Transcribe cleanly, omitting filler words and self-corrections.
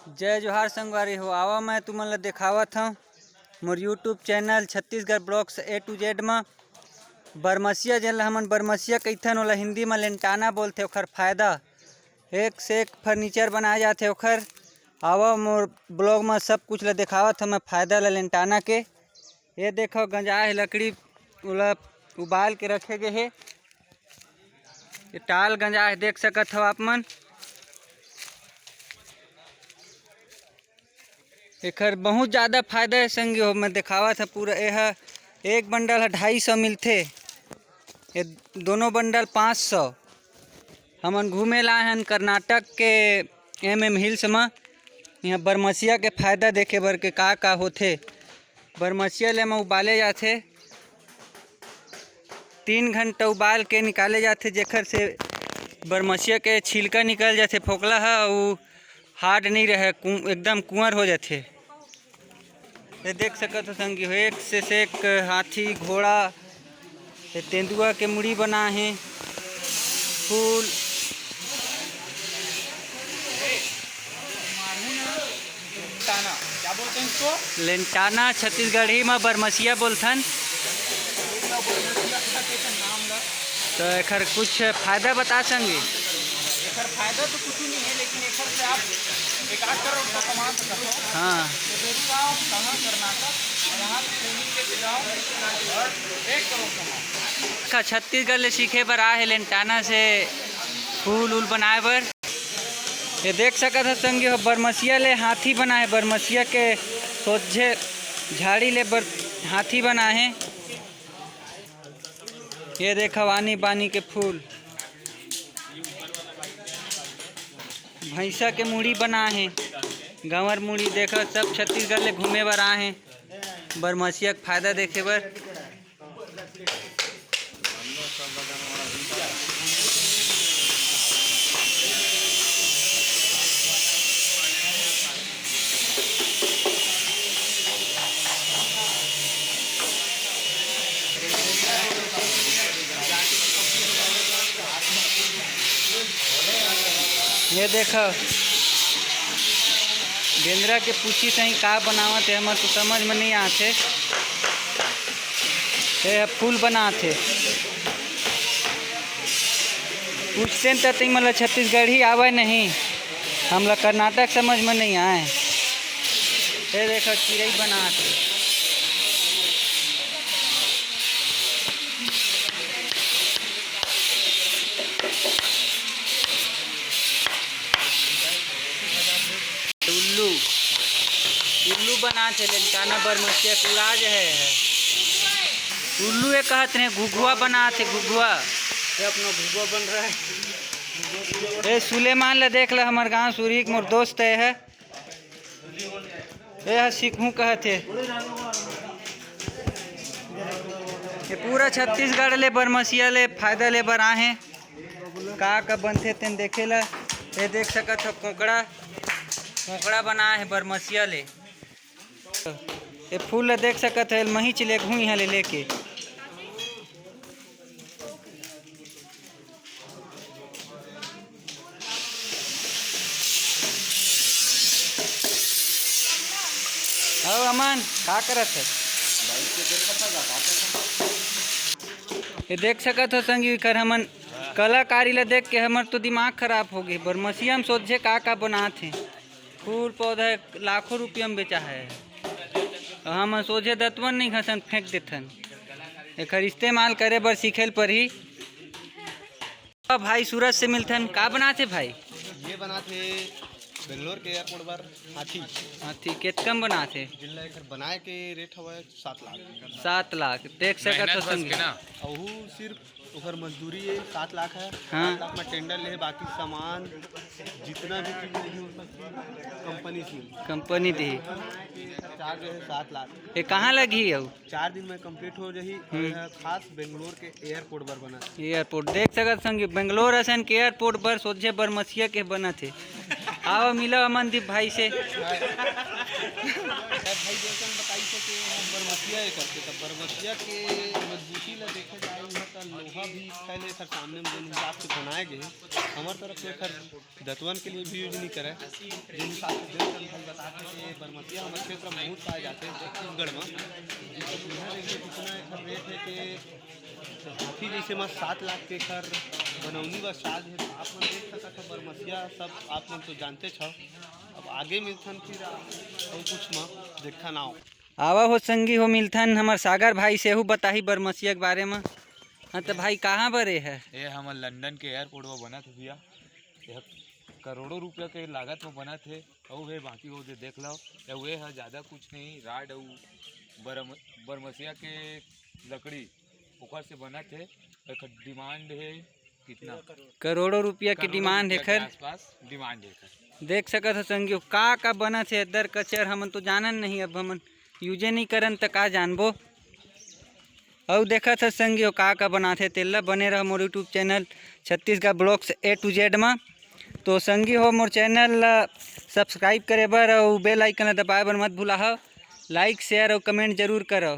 जय जोहार संगवारी हो। आवा मैं तुमन ला देखावत हूँ मोर YouTube channel Chhattisgarh blogs A to Z में बरमसिया जेन ला हमन बरमसिया कहिथन ओला हिंदी में लेंटाना बोलथे। ओखर फायदा एक से एक फर्नीचर बनाए जाथे ओखर। आवा मोर ब्लॉग में सब कुछ ला देखावत हूँ मैं फायदा ला लेंटाना के। ये देखो गंजाए है लकड़ी ओला उबाल के रखे गए है। ये टाल गंजाए देख सकत हो आप मन। एकर बहुत ज़्यादा फायदा है संगी हो। मैं दिखावा था पूरा। यह एक बंडल है 250 मिलते। ये दोनों बंडल 500। हमन घूमे लाए हैं कर्नाटक के MM हिल्स में। यहाँ बरमसिया के फायदा देखे बर के का होथे। बरमसिया ले में उबाले जाते 3 घंटा उबाल के निकाले जाते, जेकर से बरमसिया के छिलका निकल जाते। फोकला है वो हार्ड नहीं रहे, एकदम कुंवर हो जाते। ये देख सकते हो संगी हो, एक से एक हाथी घोड़ा तेंदुआ के मुड़ी बना है। फूल क्या बोलते हैं इसको? लेंटाना छत्तीसगढ़ी में बरमसिया बोलथन। तो एकर कुछ फायदा बता संगी। एकर फायदा तो कुछ नहीं है, लेकिन एकर से आप 1 करोड़ का कमा सकते हो। हाँ, कहाँ कर्नाटक और यहाँ ट्रेनिंग लेके जाओ और 1 करोड़ कमाओ। छत्तीसगढ़ ले सीखे बर आए है लेंटाना से फूल उल बनाए बर। ये देख सकत हो संगी हो, बरमसिया ले हाथी बनाए। बरमसिया के सोझे झाड़ी ले हाथी बनाए हैं। ये देखो आनी बानी के फूल। भैंसा के मुड़ी बना है, गंवर मुड़ी। देखो सब छत्तीसगढ़ ले घूमे बर आए हैं बरमसिया के फायदा देखे बर। ये देखो गेंदरा के पूछी सही का बनावत है, हमारे तो समझ में नहीं आते। ये फूल बनाते पूछते तो तीन मतलब छत्तीसगढ़ी आवे नहीं, हम लोग कर्नाटक समझ में नहीं आए। ये देखो चिड़ई बनाते। उल्लू बनाते लेंटाना बरमसिया के इलाज है। उल्लू ये कहते हैं घुघुआ बनाते। घुघुआ ये अपना घुघुआ बन रहा है। ये सुलेमान ला देख ला, हमारे गांव सूरी मोर दोस्त है। ये सीखूँ कहते। ये पूरा छत्तीसगढ़ ले बरमसिया ले फायदा ले बर आए हैं। का बनते तेन देखे ला। ये देख सकत हो कोकड़ा बना है बरमसिया ले। ये फूल ला देख सकत है, मही चले घूँ यहाँ ले लेके। ओ अमन का करत है? ये देख सकत हो संगी कर हमन कलाकारी ला देख के हमर तो दिमाग खराब हो गई। बरमसिया में सोचे का बनाते फूल पौधा लाखों रुपया में बेचा है। हम सोचे दतवन नहीं घसन फेंक देथन। एक इस्तेमाल करे बर सीखेल पर ही। भाई सूरज से मिलथन का बनाते भाई? ये बनाते बेंगलोर के एयरपोर्ट पर हाथी केतकम बनाते। बनाए के रेट हवा 7 लाख। 7 लाख देख सकत हो संगी। अहू सिर्फ उधर मजदूरी है 7 लाख है। हाँ। 7 लाख में टेंडर ले, बाकी सामान जितना भी कंपनी दी चार्ज है 7 लाख। ये कहाँ लगी है? 4 दिन में कंप्लीट हो जाही। खास बेंगलोर के एयरपोर्ट पर बना। एयरपोर्ट देख सकत संगी बेंगलोर असन के एयरपोर्ट पर सोचे बरमसिया के बना थे। आओ मिला अमनदीप भाई से। भाई जैसे बताई थे कि हम बरमसिया करते तब बरमसिया के मजबूती ला देखे जाए वहाँ का लोहा भी पहले एकर सामने में जिन हिसाब से बनाए गए हमारे तरफ से एकर दतवन के लिए भी यूज नहीं करे जिन हिसाब से देख हम बताते कि बरमसिया हमारे क्षेत्र में बहुत पाए जाते हैं छत्तीसगढ़ में यहाँ देखिए कितना एकर रेट है कि हाथी जैसे में 7 लाख के एकर बनौनी व साज है आप मन देख सकते हो बरमसिया सब आप मन तो जानते छो अब आगे मिलथन फिर और कुछ में देखा ना हो आवा हो संगी हो मिलथन हमार सागर भाई से हु बताही बरमसिया के बारे में। हाँ तो भाई कहाँ बरे है? ये हमार लंदन के एयरपोर्ट में बना थे भैया, यह करोड़ों रुपया के लागत में बना थे। और है बाकी वो जो देख लो ये है ज़्यादा कुछ नहीं राड और बरमसिया के लकड़ी ओकर से बना थे। एक डिमांड है कितना करोड़ों रुपया की डिमांड है खैर आसपास डिमांड है। देख सकत हो संगी का बना थे दर कचर हमन तो जानन नहीं अब हमन यूजे नहीं करन तो का जानबो। और देखा था संगी का बना थे तेला बने रहा मोर YouTube channel Chhattisgarh blogs A to Z में। तो संगी हो मोर चैनल सब्सक्राइब करे बर और बेल आइकन दबाए बर मत भूला हो। लाइक शेयर और कमेंट जरूर करो।